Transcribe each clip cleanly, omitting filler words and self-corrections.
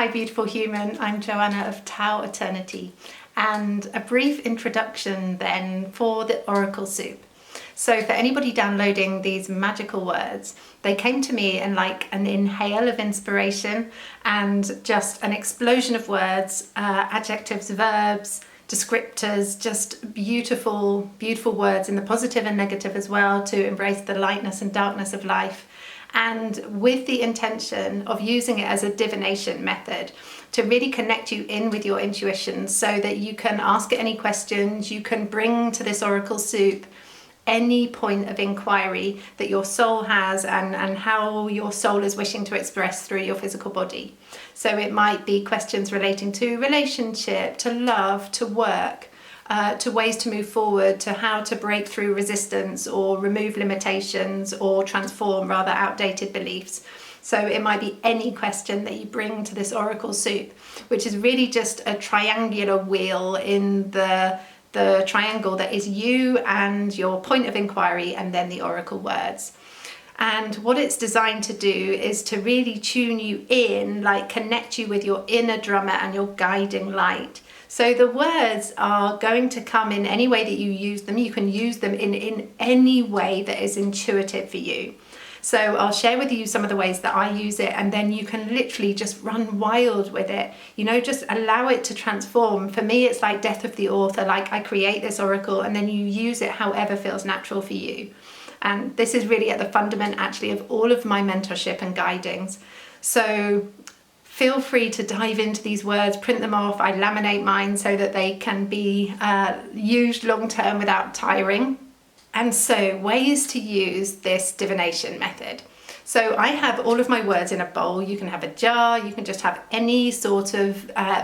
Hi beautiful human, I'm Joanna of Tao Eternity, and a brief introduction then for the Oracle Soup. So for anybody downloading these magical words, they came to me in like an inhale of inspiration and just an explosion of words, adjectives, verbs, descriptors, just beautiful, beautiful words in the positive and negative as well, to embrace the lightness and darkness of life. And with the intention of using it as a divination method to really connect you in with your intuition so that you can ask it any questions, you can bring to this Oracle Soup any point of inquiry that your soul has and how your soul is wishing to express through your physical body. So it might be questions relating to relationship, to love, to work, to ways to move forward, to how to break through resistance or remove limitations or transform rather outdated beliefs. So it might be any question that you bring to this Oracle Soup, which is really just a triangular wheel in the triangle that is you and your point of inquiry and then the Oracle words. And what it's designed to do is to really tune you in, like connect you with your inner drummer and your guiding light. So the words are going to come in any way that you use them. You can use them in any way that is intuitive for you. So I'll share with you some of the ways that I use it, and then you can literally just run wild with it. You know, just allow it to transform. For me, it's like death of the author. Like I create this oracle and then you use it however feels natural for you. And this is really at the fundament actually of all of my mentorship and guidings. So feel free to dive into these words, print them off. I laminate mine so that they can be used long term without tiring. And so ways to use this divination method. So I have all of my words in a bowl. You can have a jar, you can just have any sort of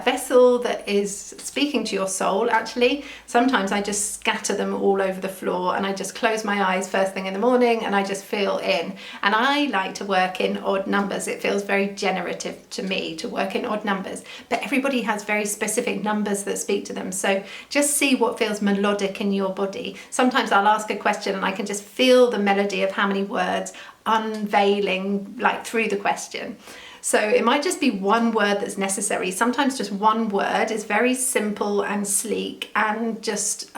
vessel that is speaking to your soul actually. Sometimes I just scatter them all over the floor and I just close my eyes first thing in the morning and I just feel in. And I like to work in odd numbers. It feels very generative to me to work in odd numbers, but everybody has very specific numbers that speak to them. So just see what feels melodic in your body. Sometimes I'll ask a question and I can just feel the melody of how many words unveiling like through the question. So it might just be one word that's necessary. Sometimes just one word is very simple and sleek and just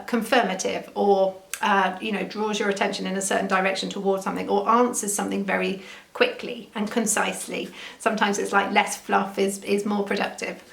confirmative, or draws your attention in a certain direction towards something, or answers something very quickly and concisely. Sometimes it's like less fluff is more productive,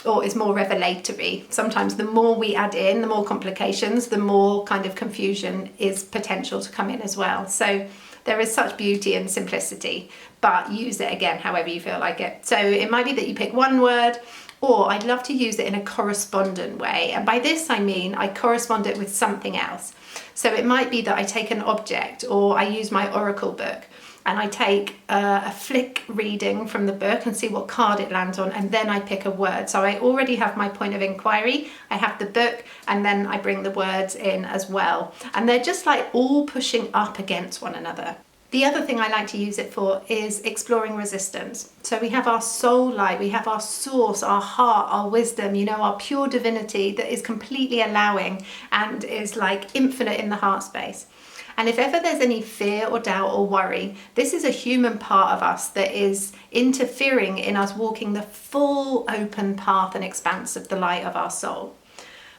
or is more revelatory. Sometimes the more we add in, the more complications, the more kind of confusion is potential to come in as well. So there is such beauty in simplicity, but use it again however you feel like it. So it might be that you pick one word, or I'd love to use it in a correspondent way. And by this I mean I correspond it with something else. So it might be that I take an object, or I use my oracle book and I take a flick reading from the book and see what card it lands on, and then I pick a word. So I already have my point of inquiry, I have the book, and then I bring the words in as well. And they're just like all pushing up against one another. The other thing I like to use it for is exploring resistance. So we have our soul light, we have our source, our heart, our wisdom, our pure divinity that is completely allowing and is like infinite in the heart space. And if ever there's any fear or doubt or worry, this is a human part of us that is interfering in us walking the full open path and expanse of the light of our soul,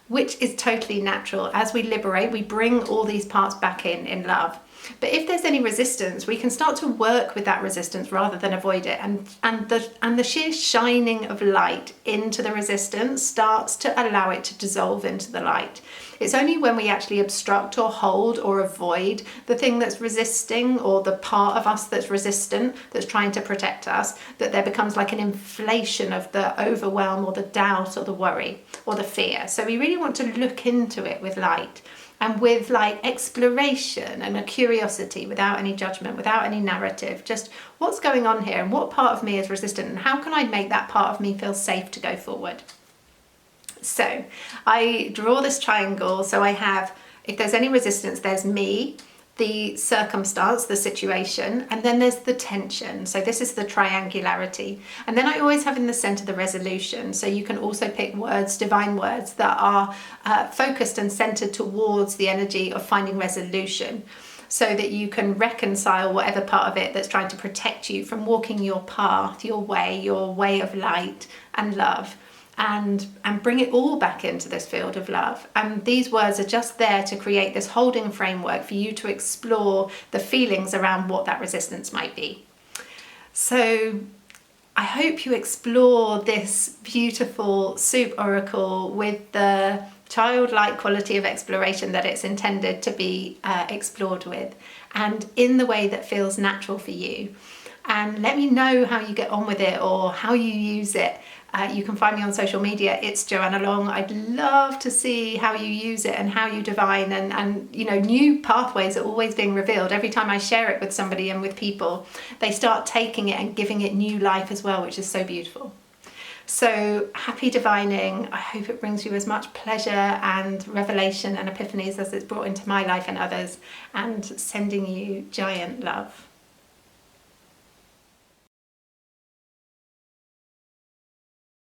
which is totally natural. As we liberate, we bring all these parts back in love. But if there's any resistance, we can start to work with that resistance rather than avoid it. And the sheer shining of light into the resistance starts to allow it to dissolve into the light. It's only when we actually obstruct or hold or avoid the thing that's resisting, or the part of us that's resistant, that's trying to protect us, that there becomes like an inflation of the overwhelm or the doubt or the worry or the fear. So we really want to look into it with light, and with like exploration and a curiosity, without any judgment, without any narrative. Just what's going on here, and what part of me is resistant, and how can I make that part of me feel safe to go forward? So I draw this triangle. So I have, if there's any resistance, there's me, the circumstance, the situation, and then there's the tension. So this is the triangularity. And then I always have in the center the resolution. So you can also pick words, divine words that are focused and centered towards the energy of finding resolution. so that you can reconcile whatever part of it that's trying to protect you from walking your path, your way of light and love, and bring it all back into this field of love. And these words are just there to create this holding framework for you to explore the feelings around what that resistance might be. So I hope you explore this beautiful soup oracle with the childlike quality of exploration that it's intended to be explored with, and in the way that feels natural for you. And let me know how you get on with it or how you use it. You can find me on social media. It's Joanna Long. I'd love to see how you use it and how you divine, and you know, new pathways are always being revealed. Every time I share it with somebody and with people, they start taking it and giving it new life as well, which is so beautiful. So happy divining. I hope it brings you as much pleasure and revelation and epiphanies as it's brought into my life and others, and sending you giant love.